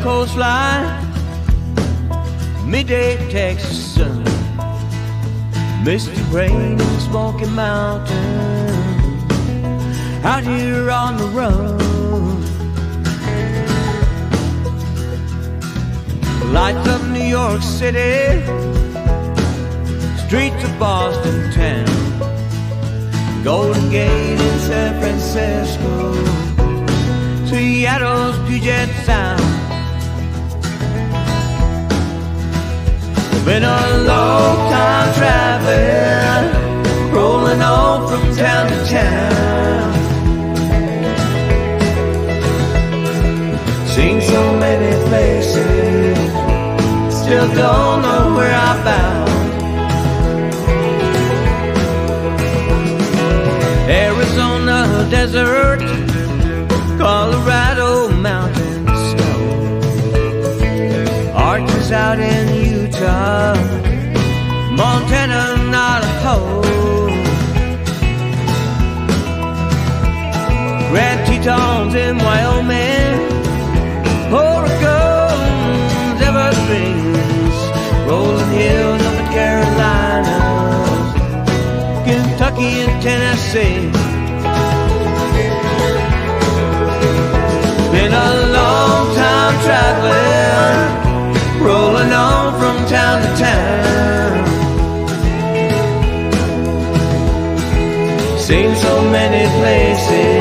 coastline, midday Texas sun, misty rain and Smoky Mountain, out here on the run. Lights of New York City, streets of Boston town, Golden Gate in San Francisco, Seattle's Puget Sound. Been a long time traveling, rolling on from town to town. Seen so many places, still don't know where I'm bound. Arizona desert, Colorado mountain snow, Arches out in Utah, Montana, Idaho, Grand Tetons in Wyoming, Oregon's Everglades, Rolling Hills up in Carolinas, Kentucky and Tennessee. Been a long time traveling, rolling on from town to town. Seen so many places,